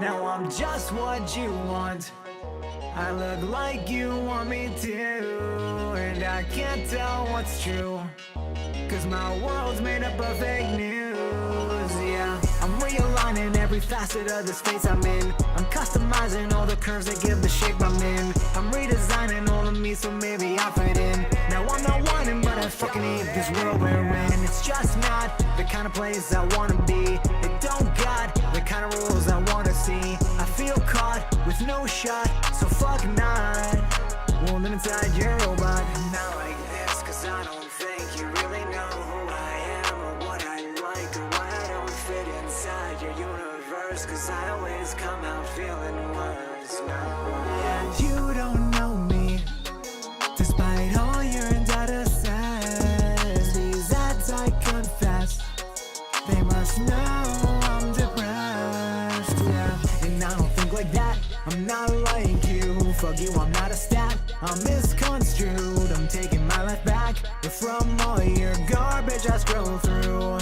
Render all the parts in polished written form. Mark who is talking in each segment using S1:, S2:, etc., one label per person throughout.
S1: Now I'm just what you want. I look like you want me to, and I can't tell what's true, 'cause my world's made up of fake news, yeah. I'm realigning every facet of the space I'm in. I'm customizing all the curves that give the shape I'm in. I'm redesigning all of me so maybe I fit in. Now I'm not whining, but I fucking hate this world we're in. It's just not the kind of place I wanna be. It don't got the kind of rules I wanna see. I feel caught with no shot, so fuck not. Won't live inside your robot. Not like this, 'cause I don't think you really know who I am, or what I like, or why I don't fit inside your universe, 'cause I always come out feeling worse. No. You don't know me, despite all your data says. These ads I confess, they must know I'm depressed, yeah. And I don't think like that, I'm not like you. Fuck you, I'm not a stat, I'm misconstrued. I'm taking my life back, but from all your garbage I scroll through.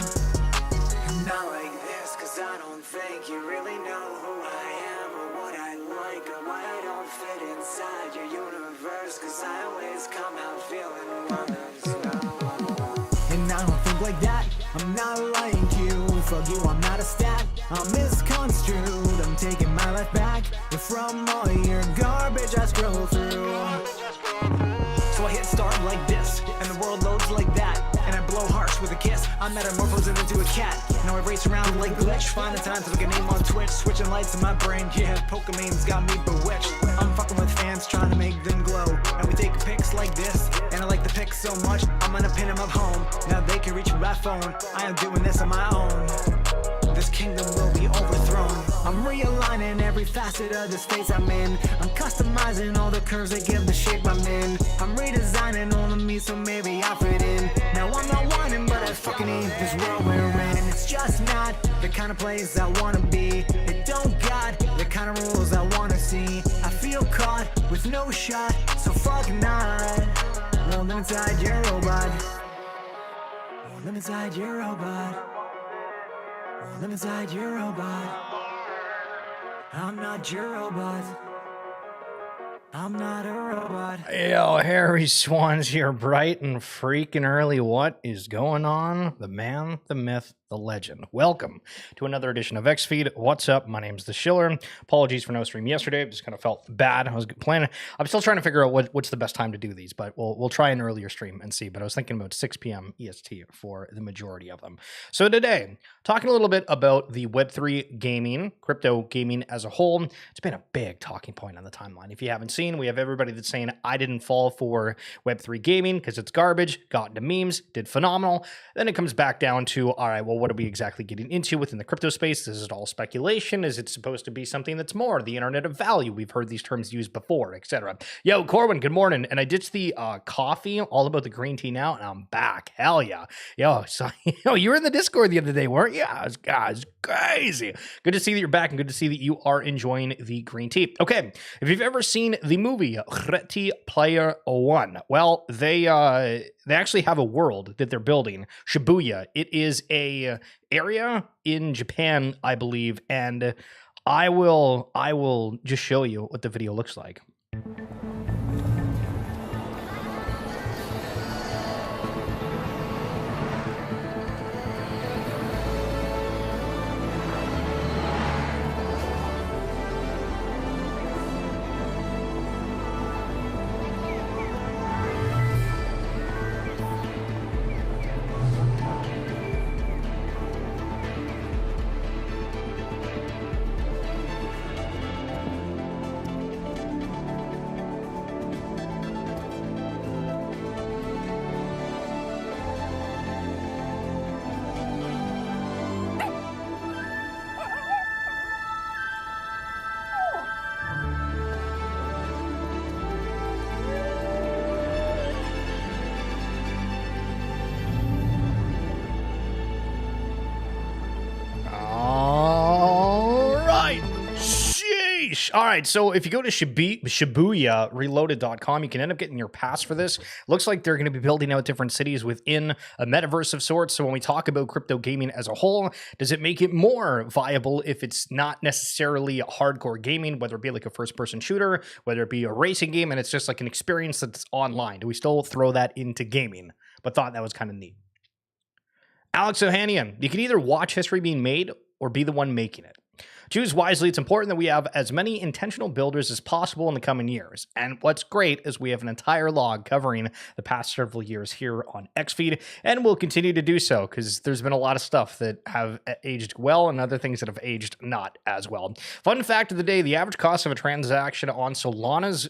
S1: I'm not like this, 'cause I don't think you really know who I am, or what I like, or why I don't fit inside your universe, 'cause I always come out feeling worse. And I don't think like that, I'm not like you. Fuck you, I'm not a stat, I'm misconstrued. I'm taking my life back, but from all your garbage I scroll through. So I hit start like this, and the world loads like that, and I blow harsh with a kiss. I'm metamorphosing into a cat. Now I race around like glitch, find the time to look a name on Twitch, switching lights in my brain, yeah, Pokemon's got me bewitched. I'm fucking with fans, trying to make them glow, and we take pics like this, and I like the pics so much, I'm gonna pin them up home. Now they can reach me by phone, I am doing this on my own. This kingdom will be overthrown. I'm realigning every facet of the space I'm in. I'm customizing all the curves that give the shape I'm in. I'm redesigning all of me so maybe I fit in. Now I'm not whining, but I fucking hate this world we're in. It's just not the kind of place I wanna be. It don't got the kind of rules I wanna see. I feel caught with no shot, so fuck not. Won't live inside your robot. Won't live inside your robot. Live inside your robot. I'm not your robot. I'm not a robot.
S2: Yo, Harry Swan's here, bright and freaking early. What is going on? The man, the myth, the legend. Welcome to another edition of X-Feed. What's up? My name's The Schiller. Apologies for no stream yesterday. I just kind of felt bad. I was planning. I'm still trying to figure out what's the best time to do these, but we'll try an earlier stream and see. But I was thinking about 6 p.m. EST for the majority of them. So today, talking a little bit about the Web3 gaming, crypto gaming as a whole. It's been a big talking point on the timeline. If you haven't seen, we have everybody that's saying, I didn't fall for Web3 gaming because it's garbage, got into memes, did phenomenal. Then it comes back down to, all right, well, what are we exactly getting into within the crypto space? Is it all speculation? Is it supposed to be something that's more the internet of value? We've heard these terms used before, etc. Yo, Corwin, good morning. And I ditched the coffee, all about the green tea now, and I'm back. Hell yeah. Yo, so you were in the Discord the other day, weren't you? It's crazy. Good to see that you're back, and good to see that you are enjoying the green tea. Okay, if you've ever seen the movie Ready Player One, well, they actually have a world that they're building, Shibuya. It is a area in Japan, I believe, and I will just show you what the video looks like. Sheesh. All right. So if you go to Shibuya Reloaded.com, you can end up getting your pass for this. Looks like they're going to be building out different cities within a metaverse of sorts. So when we talk about crypto gaming as a whole, does it make it more viable if it's not necessarily hardcore gaming, whether it be like a first-person shooter, whether it be a racing game, and it's just like an experience that's online? Do we still throw that into gaming? But thought that was kind of neat. Alex Ohanian, you can either watch history being made or be the one making it. Choose wisely. It's important that we have as many intentional builders as possible in the coming years. And what's great is we have an entire log covering the past several years here on XFeed, and we'll continue to do so because there's been a lot of stuff that have aged well and other things that have aged not as well. Fun fact of the day, the average cost of a transaction on Solana's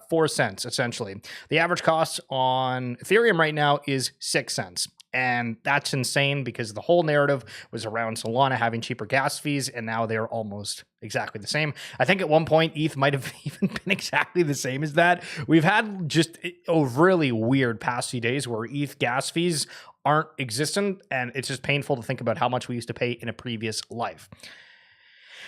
S2: 4 cents, essentially. The average cost on Ethereum right now is 6 cents. And that's insane because the whole narrative was around Solana having cheaper gas fees, and now they're almost exactly the same. I think at one point, ETH might have even been exactly the same as that. We've had just a really weird past few days where ETH gas fees aren't existent, and it's just painful to think about how much we used to pay in a previous life.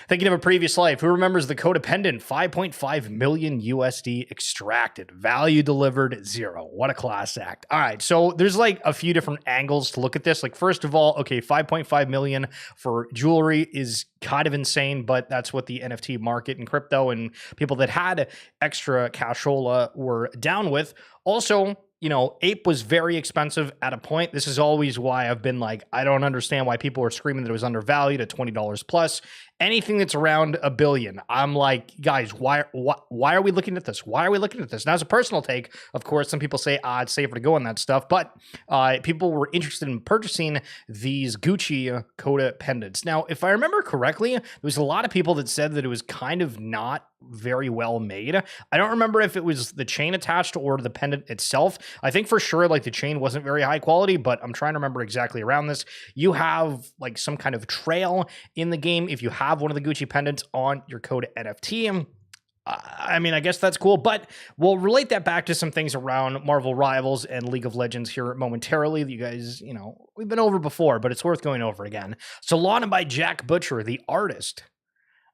S2: Thinking of a previous life, who remembers the codependent 5.5 million USD extracted, value delivered 0? What a class act. All right, so there's like a few different angles to look at this. Like, first of all, okay, 5.5 million for jewelry is kind of insane, but that's what the NFT market and crypto and people that had extra cashola were down with. Also, you know, Ape was very expensive at a point. This is always why I've been like, I don't understand why people were screaming that it was undervalued at $20 plus. Anything that's around $1 billion, I'm like, guys, why are we looking at this? Why are we looking at this? Now, as a personal take, of course, some people say, it's safer to go on that stuff, but people were interested in purchasing these Gucci Coda pendants. Now, if I remember correctly, there was a lot of people that said that it was kind of not very well made. I don't remember if it was the chain attached or the pendant itself. I think for sure, like, the chain wasn't very high quality, but I'm trying to remember exactly around this. You have like some kind of trail in the game if you have one of the Gucci pendants on your Coda NFT. I mean, I guess that's cool, but we'll relate that back to some things around Marvel Rivals and League of Legends here momentarily that you guys, you know, we've been over before, but it's worth going over again. Solana by Jack Butcher, the artist.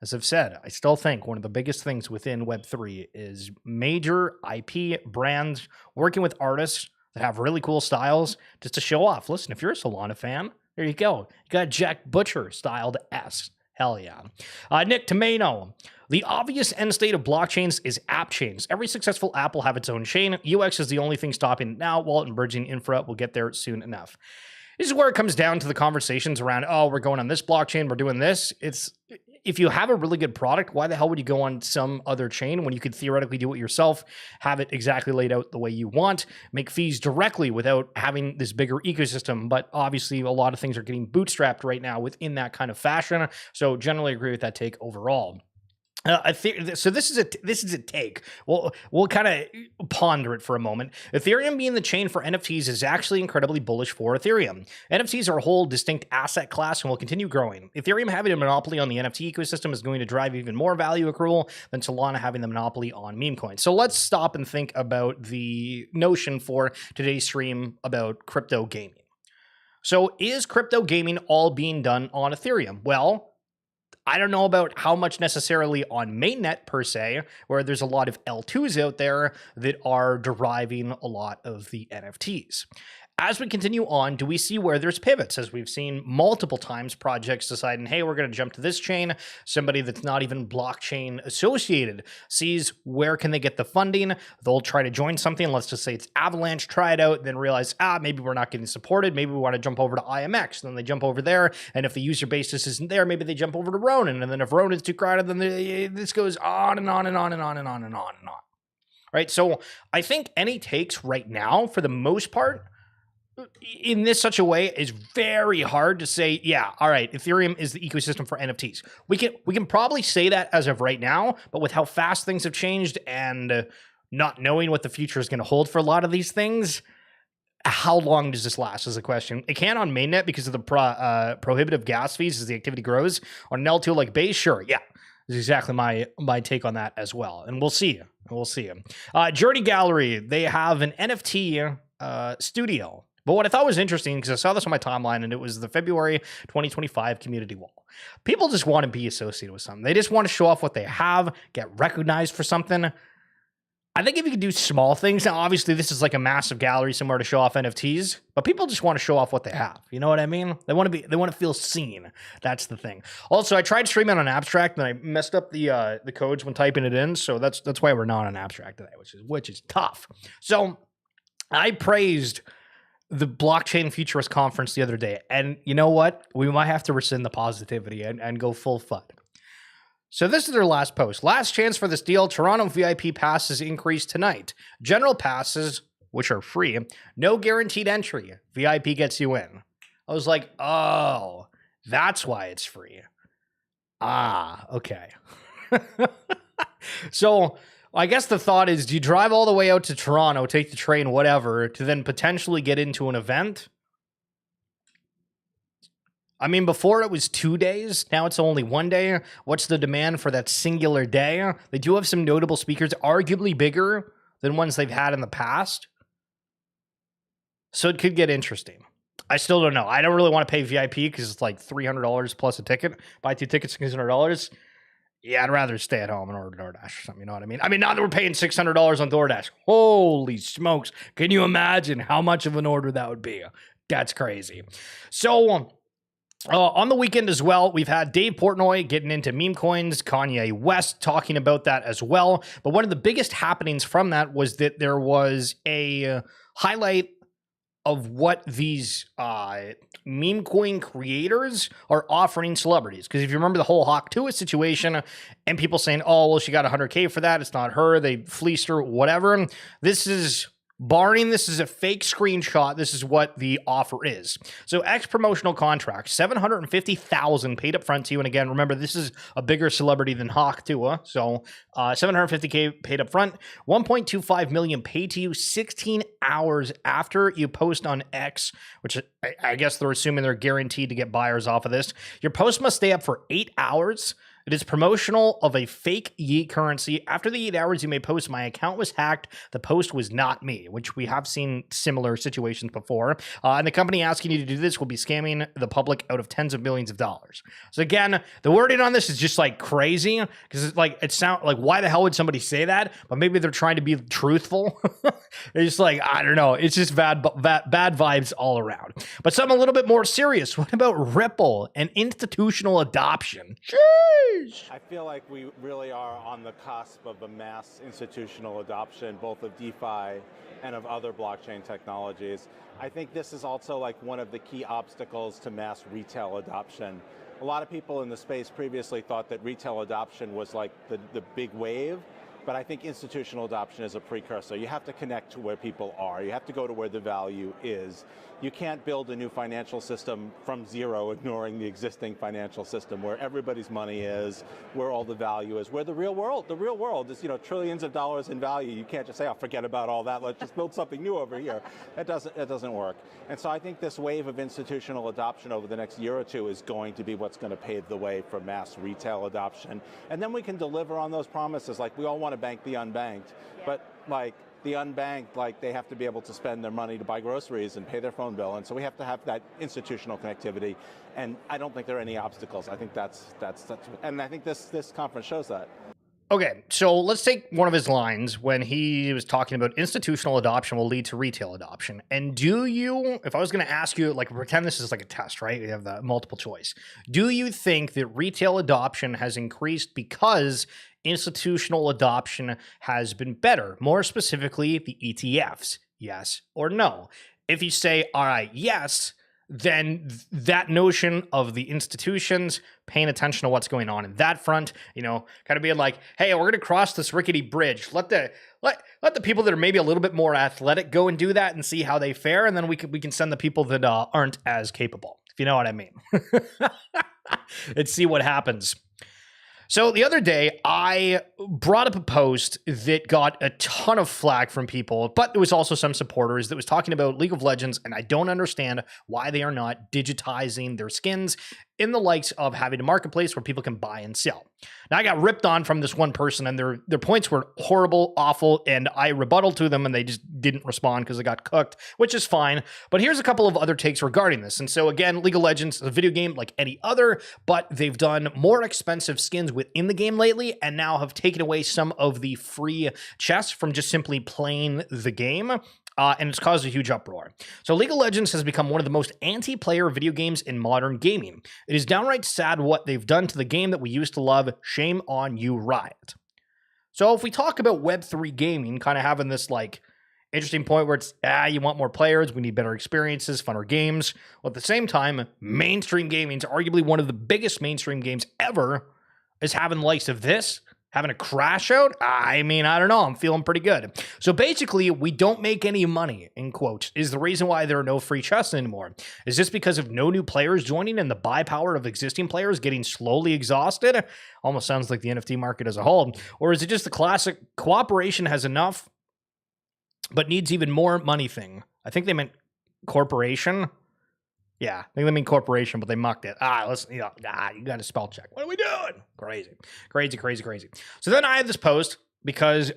S2: As I've said, I still think one of the biggest things within Web3 is major IP brands working with artists that have really cool styles just to show off. Listen, if you're a Solana fan, there you go. You got Jack Butcher styled S. Hell yeah. Nick Tomato. The obvious end state of blockchains is app chains. Every successful app will have its own chain. UX is the only thing stopping it now. Wallet and burgeoning infra will get there soon enough. This is where it comes down to the conversations around, oh, we're going on this blockchain, we're doing this. It's, if you have a really good product, why the hell would you go on some other chain when you could theoretically do it yourself, have it exactly laid out the way you want, make fees directly without having this bigger ecosystem? But obviously, a lot of things are getting bootstrapped right now within that kind of fashion. So generally agree with that take overall. So this is a take. We'll kind of ponder it for a moment. Ethereum being the chain for NFTs is actually incredibly bullish for Ethereum. NFTs are a whole distinct asset class and will continue growing. Ethereum having a monopoly on the NFT ecosystem is going to drive even more value accrual than Solana having the monopoly on meme coins. So let's stop and think about the notion for today's stream about crypto gaming. So is crypto gaming all being done on Ethereum? Well, I don't know about how much necessarily on mainnet per se, where there's a lot of L2s out there that are deriving a lot of the NFTs. As we continue on, do we see where there's pivots? As we've seen multiple times, projects deciding, hey, we're going to jump to this chain. Somebody that's not even blockchain associated sees where can they get the funding. They'll try to join something. Let's just say it's Avalanche, try it out, then realize, maybe we're not getting supported. Maybe we want to jump over to IMX. Then they jump over there. And if the user base just isn't there, maybe they jump over to Ronin. And then if Ronin's too crowded, then this goes on and on and on and on and on and on and on. Right? So I think any takes right now, for the most part, in this such a way is very hard to say, yeah, all right, Ethereum is the ecosystem for NFTs. We can probably say that as of right now, but with how fast things have changed and not knowing what the future is going to hold for a lot of these things, how long does this last is the question. It can on mainnet because of the prohibitive gas fees as the activity grows. On an L2 like Base, sure, yeah. This is exactly my take on that as well. And we'll see. Journey Gallery, they have an NFT studio But what I thought was interesting, because I saw this on my timeline, and it was the February 2025 community wall. People just want to be associated with something. They just want to show off what they have, get recognized for something. I think if you can do small things, now obviously this is like a massive gallery somewhere to show off NFTs, but people just want to show off what they have. You know what I mean? They want to feel seen. That's the thing. Also, I tried streaming on Abstract and I messed up the codes when typing it in, so that's why we're not on Abstract today, which is tough. So I praised the Blockchain Futurist Conference the other day, and you know what? We might have to rescind the positivity and go full FUD. So this is their last post. Last chance for this deal. Toronto VIP passes increase tonight. General passes, which are free, no guaranteed entry. VIP gets you in. I was like, oh, that's why it's free. Ah, okay. So I guess the thought is, do you drive all the way out to Toronto, take the train, whatever, to then potentially get into an event? I mean, before it was 2 days. Now it's only 1 day. What's the demand for that singular day? They do have some notable speakers, arguably bigger than ones they've had in the past. So it could get interesting. I still don't know. I don't really want to pay VIP because it's like $300 plus a ticket. Buy 2 tickets, $600. Yeah, I'd rather stay at home and order DoorDash or something. You know what I mean? I mean, now that we're paying $600 on DoorDash, holy smokes. Can you imagine how much of an order that would be? That's crazy. So on the weekend as well, we've had Dave Portnoy getting into meme coins, Kanye West talking about that as well. But one of the biggest happenings from that was that there was a highlight of what these meme coin creators are offering celebrities. Because if you remember the whole Hawk Tuah situation and people saying, oh, well, she got 100K for that. It's not her. They fleeced her, whatever. This is... barring this is a fake screenshot, this is what the offer is. So X promotional contract, $750,000 paid up front to you. And again, remember, this is a bigger celebrity than Hawk Tuah. So $750K paid up front, $1.25 million paid to you 16 hours after you post on X, which I guess they're assuming they're guaranteed to get buyers off of this. Your post must stay up for 8 hours. It is promotional of a fake Yeet currency. After the 8 hours, you may post, my account was hacked. The post was not me, which we have seen similar situations before. And the company asking you to do this will be scamming the public out of tens of millions of dollars. So again, the wording on this is just like crazy because it's like, it sounds like, why the hell would somebody say that? But maybe they're trying to be truthful. It's just like, I don't know. It's just bad vibes all around. But something a little bit more serious. What about Ripple and institutional adoption? Jeez.
S3: I feel like we really are on the cusp of a mass institutional adoption, both of DeFi and of other blockchain technologies. I think this is also like one of the key obstacles to mass retail adoption. A lot of people in the space previously thought that retail adoption was like the big wave, but I think institutional adoption is a precursor. You have to connect to where people are. You have to go to where the value is. You can't build a new financial system from zero, ignoring the existing financial system where everybody's money is, where all the value is, where the real world is, you know, trillions of dollars in value. You can't just say, oh, forget about all that. Let's just build something new over here. It doesn't work. And so I think this wave of institutional adoption over the next year or two is going to be what's going to pave the way for mass retail adoption. And then we can deliver on those promises. Like, we all want to bank the unbanked, but like, the unbanked, like, they have to be able to spend their money to buy groceries and pay their phone bill, and so we have to have that institutional connectivity. And I don't think there are any obstacles. I think that's and I think this conference shows that.
S2: Okay, so let's take one of his lines when he was talking about institutional adoption will lead to retail adoption. And do you, if I was going to ask you, like, pretend this is like a test, right? We have the multiple choice. Do you think that retail adoption has increased because institutional adoption has been better? More specifically, the ETFs, yes or no? If you say, all right, yes, then that notion of the institutions paying attention to what's going on in that front, you know, kind of being like, hey, we're going to cross this rickety bridge. Let the people that are maybe a little bit more athletic go and do that and see how they fare, and then we can send the people that aren't as capable, if you know what I mean. And see what happens. So the other day, I brought up a post that got a ton of flack from people, but there was also some supporters that was talking about League of Legends, and I don't understand why they are not digitizing their skins in the likes of having a marketplace where people can buy and sell. Now, I got ripped on from this one person, and their points were horrible, awful, and I rebutted to them, and they just didn't respond because they got cooked, which is fine. But here's a couple of other takes regarding this. And so, again, League of Legends is a video game like any other, but they've done more expensive skins within the game lately, and now have taken away some of the free chests from just simply playing the game. And it's caused a huge uproar. So League of Legends has become one of the most anti-player video games in modern gaming. It is downright sad what they've done to the game that we used to love. Shame on you, Riot. So if we talk about Web3 gaming, kind of having this like interesting point where it's, you want more players, we need better experiences, funner games. Well, at the same time, mainstream gaming is arguably one of the biggest mainstream games ever, is having the likes of this, having a crash out? I mean, I don't know. I'm feeling pretty good. So basically, we don't make any money, in quotes, is the reason why there are no free chests anymore. Is this because of no new players joining and the buy power of existing players getting slowly exhausted? Almost sounds like the NFT market as a whole. Or is it just the classic cooperation has enough, but needs even more money thing? I think they meant corporation. Yeah, I think they mean corporation, but they mucked it. You got to spell check. What are we doing? Crazy. So then I had this post because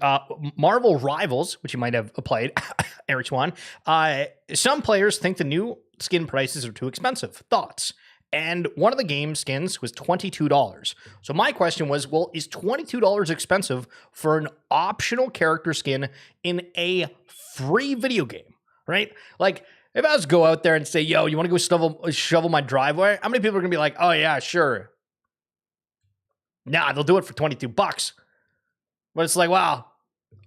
S2: Marvel Rivals, which you might have played, Eric Swan, some players think the new skin prices are too expensive. Thoughts? And one of the game skins was $22. So my question was, well, is $22 expensive for an optional character skin in a free video game, right? Like, if I was to go out there and say, yo, you want to go shovel my driveway? How many people are going to be like, oh, yeah, sure. Nah, they'll do it for $22. But it's like, wow,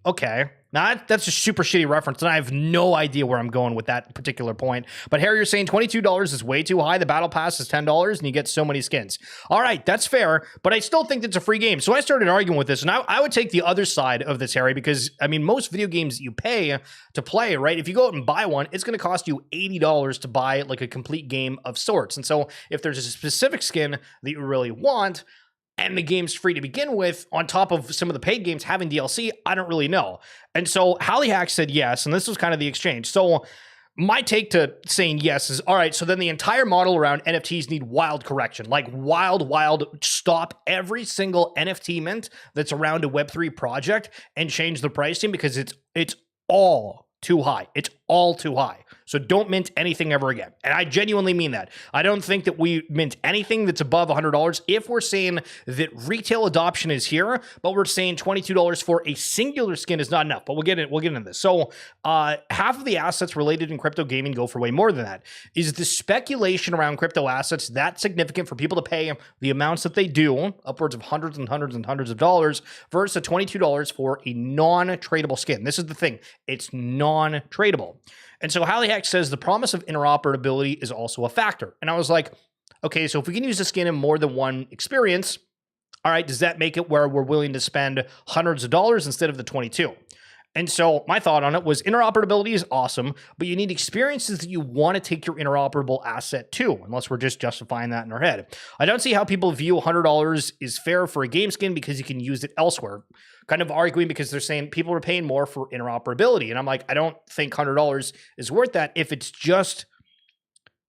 S2: okay. Now, that's a super shitty reference, and I have no idea where I'm going with that particular point. But Harry, you're saying $22 is way too high. The battle pass is $10, and you get so many skins. All right, that's fair, but I still think it's a free game. So I started arguing with this, and I would take the other side of this, Harry, because, I mean, most video games you pay to play, right? If you go out and buy one, it's going to cost you $80 to buy, like, a complete game of sorts. And so if there's a specific skin that you really want, and the game's free to begin with, on top of some of the paid games having DLC, I don't really know. And so Hallyhack said yes, and this was kind of the exchange. So my take to saying yes is, all right, so then the entire model around NFTs need wild correction. Like wild, stop every single NFT mint that's around a Web3 project and change the pricing, because it's all too high. It's all too high. So don't mint anything ever again. And I genuinely mean that. I don't think that we mint anything that's above $100 if we're saying that retail adoption is here, but we're saying $22 for a singular skin is not enough. But we'll get into this. So half of the assets related in crypto gaming go for way more than that. Is the speculation around crypto assets that significant for people to pay the amounts that they do, upwards of hundreds and hundreds of dollars, versus $22 for a non-tradable skin? This is the thing. It's non-tradable. And so Hallyhack says the promise of interoperability is also a factor. And I was like, okay, so if we can use the skin in more than one experience, all right, does that make it where we're willing to spend hundreds of dollars instead of the 22? And so my thought on it was interoperability is awesome, but you need experiences that you want to take your interoperable asset to, unless we're just justifying that in our head. I don't see how people view $100 is fair for a game skin because you can use it elsewhere. Kind of arguing because they're saying people are paying more for interoperability. And I'm like, I don't think $100 is worth that if it's just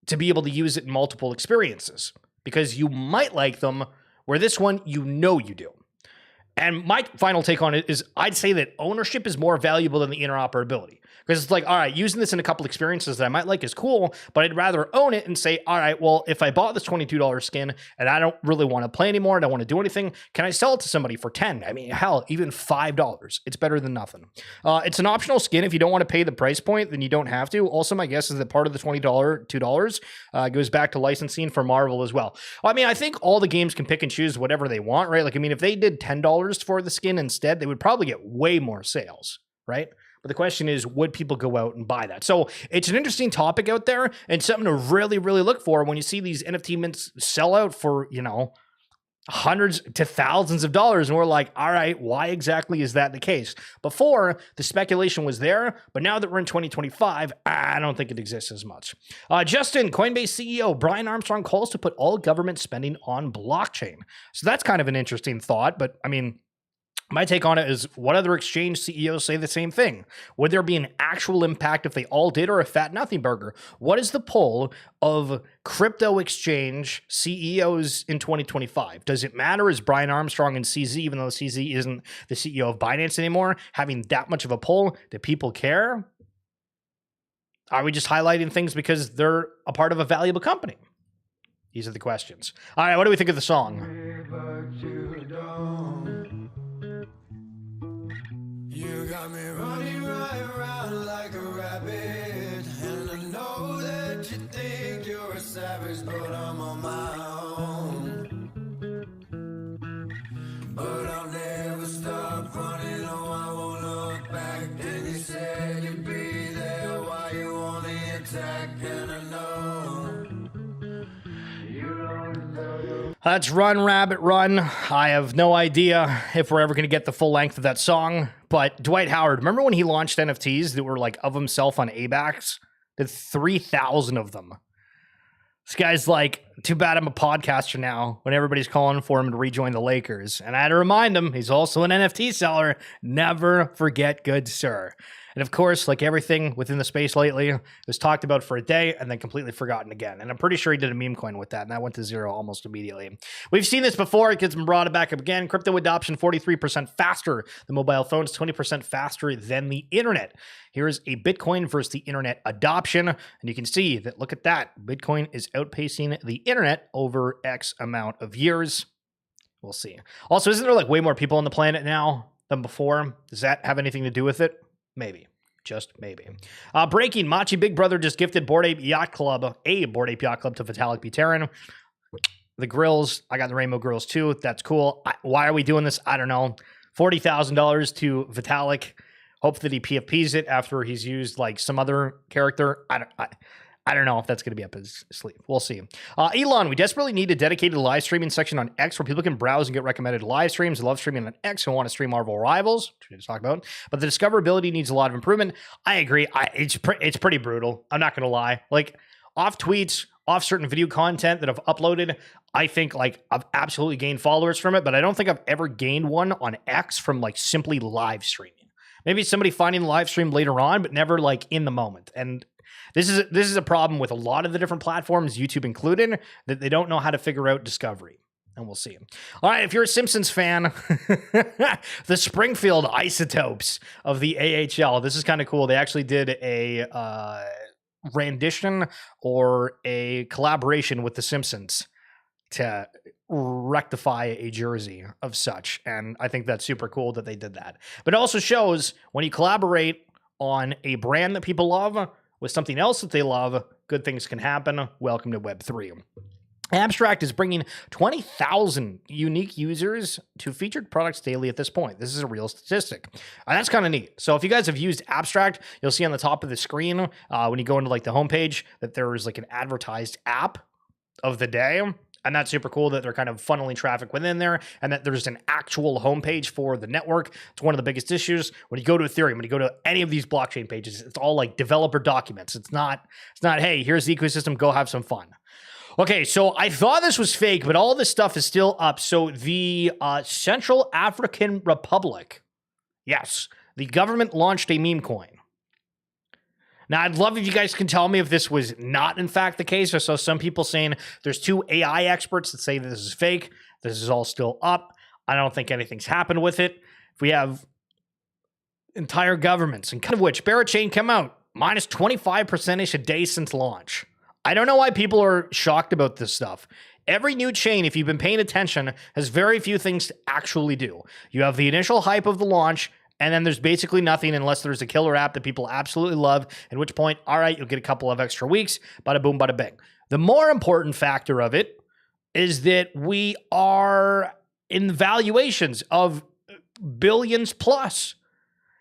S2: to be able to use it in multiple experiences, because you might like them, where this one, you know you do. And my final take on it is I'd say that ownership is more valuable than the interoperability. Because it's like, all right, using this in a couple experiences that I might like is cool, but I'd rather own it and say, all right, well, if I bought this $22 skin and I don't really want to play anymore, I don't want to do anything, can I sell it to somebody for $10? I mean, hell, even $5. It's better than nothing. It's an optional skin. If you don't want to pay the price point, then you don't have to. Also, my guess is that part of the $2 goes back to licensing for Marvel as well. I mean, I think all the games can pick and choose whatever they want, right? Like, I mean, if they did $10 for the skin instead, they would probably get way more sales, right? But the question is, would people go out and buy that? So it's an interesting topic out there and something to really, really look for when you see these NFT mints sell out for, you know, hundreds to thousands of dollars. And we're like, all right, why exactly is that the case? Before, the speculation was there, but now that we're in 2025, I don't think it exists as much. Justin, Coinbase CEO Brian Armstrong calls to put all government spending on blockchain. So that's kind of an interesting thought, but I mean, My take on it is, what other exchange CEOs say the same thing? Would there be an actual impact if they all did, or a fat nothing burger? What is the poll of crypto exchange CEOs in 2025? Does it matter? Is Brian Armstrong and CZ, even though CZ isn't the CEO of Binance anymore, having that much of a poll? Do people care? Are we just highlighting things because they're a part of a valuable company? These are the questions. All right, what do we think of the song?
S1: You got me running right around like a rabbit, and I know that you think you're a savage, but I'm on my own. But I'll never stop running, oh, I won't look back. And you said you'd be there while you on the attack, and I know you don't deserve your.
S2: Let's Run, Rabbit, Run. I have no idea if we're ever going to get the full length of that song, but Dwight Howard, remember when he launched NFTs that were like of himself on ABAX? Did 3,000 of them. This guy's like, too bad I'm a podcaster now, when everybody's calling for him to rejoin the Lakers. And I had to remind him, he's also an NFT seller. Never forget, good sir. And of course, like everything within the space lately, it was talked about for a day and then completely forgotten again. And I'm pretty sure he did a meme coin with that, and that went to zero almost immediately. We've seen this before. It gets brought back up again. Crypto adoption 43% faster than mobile phones, 20% faster than the internet. Here's a Bitcoin versus the internet adoption. And you can see that, look at that. Bitcoin is outpacing the internet over X amount of years. We'll see. Also, isn't there like way more people on the planet now than before? Does that have anything to do with it? Maybe. Just maybe. Breaking, Machi Big Brother just gifted Bored Ape Yacht Club, a Bored Ape Yacht Club, to Vitalik Buterin. The grills, I got the rainbow grills too. That's cool. Why are we doing this? I don't know. $40,000 to Vitalik. Hope that he PFPs it after he's used like some other character. I don't know if that's going to be up his sleeve. We'll see. Elon, we desperately need a dedicated live streaming section on X where people can browse and get recommended live streams. I love streaming on X and want to stream Marvel Rivals, which we just talked about. But the discoverability needs a lot of improvement. I agree. It's pretty brutal. I'm not going to lie. Like, off tweets, off certain video content that I've uploaded, I think like I've absolutely gained followers from it, but I don't think I've ever gained one on X from like simply live streaming. Maybe somebody finding the live stream later on, but never like in the moment. And this is a problem with a lot of the different platforms, YouTube included, that they don't know how to figure out discovery. And we'll see. All right, if you're a Simpsons fan, the Springfield Isotopes of the AHL. This is kind of cool. They actually did a rendition or a collaboration with the Simpsons to rectify a jersey of such. And I think that's super cool that they did that. But it also shows when you collaborate on a brand that people love with something else that they love, good things can happen. Welcome to Web3. Abstract is bringing 20,000 unique users to featured products daily at this point. This is a real statistic. And that's kind of neat. So if you guys have used Abstract, you'll see on the top of the screen when you go into like the homepage that there is like an advertised app of the day. And that's super cool that they're kind of funneling traffic within there and that there's an actual homepage for the network. It's one of the biggest issues. When you go to Ethereum, when you go to any of these blockchain pages, it's all like developer documents. It's not, hey, here's the ecosystem, go have some fun. Okay, so I thought this was fake, but all this stuff is still up. So the Central African Republic, yes, the government launched a meme coin. Now, I'd love if you guys can tell me if this was not, in fact, the case. I saw some people saying there's 2 AI experts that say this is fake. This is all still up. I don't think anything's happened with it. If we have entire governments, and kind of which Barachain come out, minus 25%-ish a day since launch. I don't know why people are shocked about this stuff. Every new chain, if you've been paying attention, has very few things to actually do. You have the initial hype of the launch, and then there's basically nothing unless there's a killer app that people absolutely love, at which point, all right, you'll get a couple of extra weeks, bada boom, bada bing. The more important factor of it is that we are in valuations of billions plus.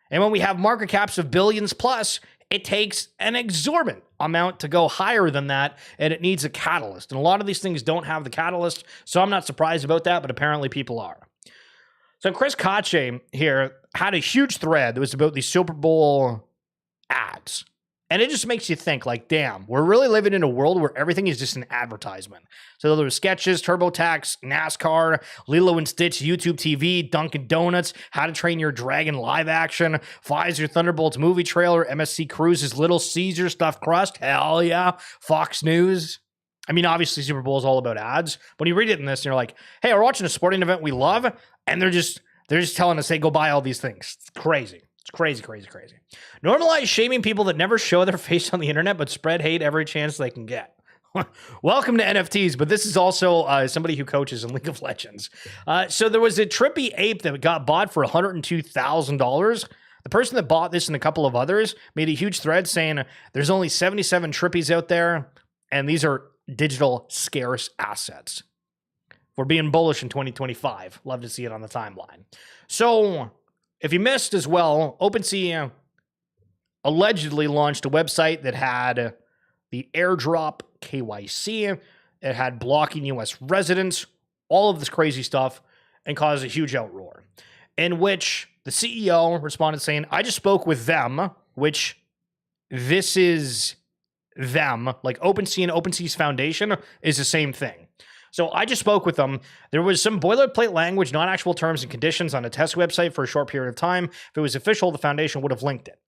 S2: And when we have market caps of billions plus, it takes an exorbitant amount to go higher than that, and it needs a catalyst. And a lot of these things don't have the catalyst, so I'm not surprised about that, but apparently people are. So Chris Kache here had a huge thread that was about the Super Bowl ads. And it just makes you think, like, damn, we're really living in a world where everything is just an advertisement. So there were sketches, TurboTax, NASCAR, Lilo and Stitch, YouTube TV, Dunkin' Donuts, How to Train Your Dragon live action, Pfizer Thunderbolts movie trailer, MSC Cruises, Little Caesar stuffed crust, hell yeah, Fox News. I mean, obviously Super Bowl is all about ads. When you read it in this, and you're like, hey, we're watching a sporting event we love, and they're just telling us, hey, go buy all these things. It's crazy. It's crazy, crazy, crazy. Normalize shaming people that never show their face on the internet but spread hate every chance they can get. Welcome to NFTs, but this is also somebody who coaches in League of Legends. So there was a trippy ape that got bought for $102,000. The person that bought this and a couple of others made a huge thread saying there's only 77 trippies out there, and these are digital scarce assets. We're being bullish in 2025. Love to see it on the timeline. So if you missed as well, OpenSea allegedly launched a website that had the airdrop KYC. It had blocking U.S. residents, all of this crazy stuff, and caused a huge outroar, in which the CEO responded saying, I just spoke with them, which this is them, like OpenSea and OpenSea's foundation is the same thing. So I just spoke with them. There was some boilerplate language, not actual terms and conditions on a test website for a short period of time. If it was official, the foundation would have linked it.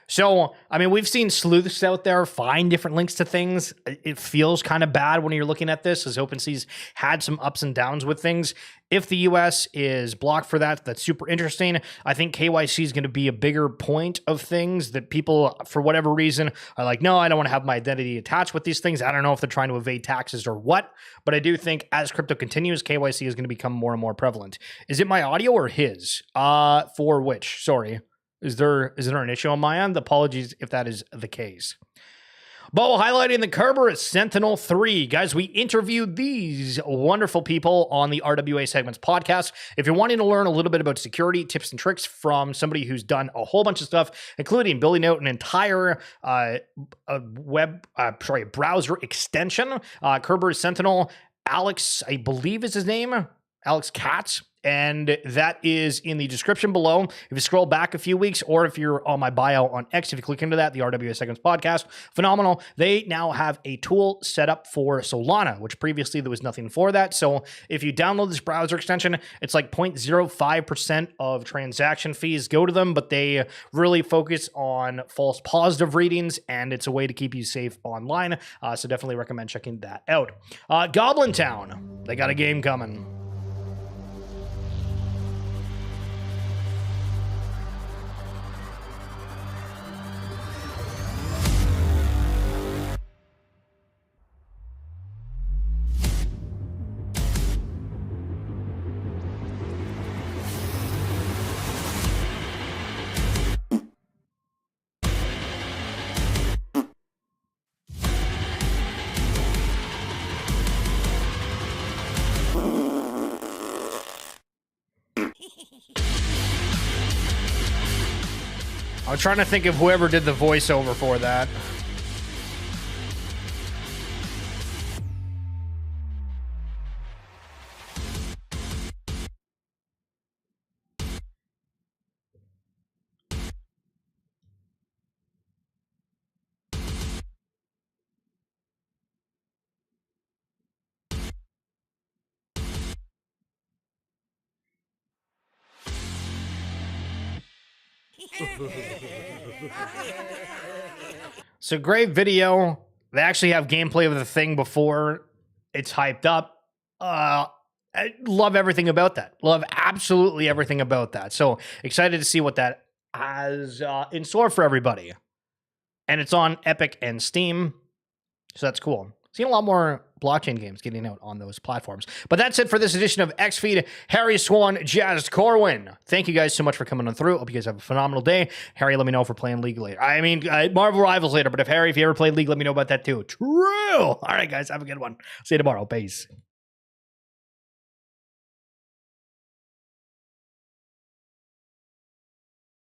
S2: So, I mean, we've seen sleuths out there find different links to things. It feels kind of bad when you're looking at this, as OpenSea's had some ups and downs with things. If the US is blocked for that, that's super interesting. I think KYC is going to be a bigger point of things that people, for whatever reason, are like, no, I don't want to have my identity attached with these things. I don't know if they're trying to evade taxes or what, but I do think as crypto continues, KYC is going to become more and more prevalent. Is it my audio or his? For which? Sorry. Is there an issue on my end? Apologies if that is the case. But highlighting the Kerberos Sentinel-3. Guys, we interviewed these wonderful people on the RWA Segments podcast. If you're wanting to learn a little bit about security tips and tricks from somebody who's done a whole bunch of stuff, including building out an entire browser extension, Kerberos Sentinel, Alex, I believe is his name, Alex Katz. And that is in the description below. If you scroll back a few weeks, or if you're on my bio on X, if you click into that, the RWA Segments podcast, phenomenal. They now have a tool set up for Solana, which previously there was nothing for that. So if you download this browser extension, it's like 0.05% of transaction fees go to them, but they really focus on false positive readings, and it's a way to keep you safe online. So definitely recommend checking that out. Goblin Town, they got a game coming. I'm trying to think of whoever did the voiceover for that. So great video. They actually have gameplay of the thing before it's hyped up. I love everything about that. Love absolutely everything about that. So excited to see what that has in store for everybody. And it's on Epic and Steam. So that's cool. Seen a lot more blockchain games getting out on those platforms. But that's it for this edition of XFeed. Harry Swan, Jazz Corwin. Thank you guys so much for coming on through. Hope you guys have a phenomenal day. Harry, let me know if we're playing League later. I mean, Marvel Rivals later. But if you ever played League, let me know about that too. True. All right, guys. Have a good one. See you tomorrow. Peace.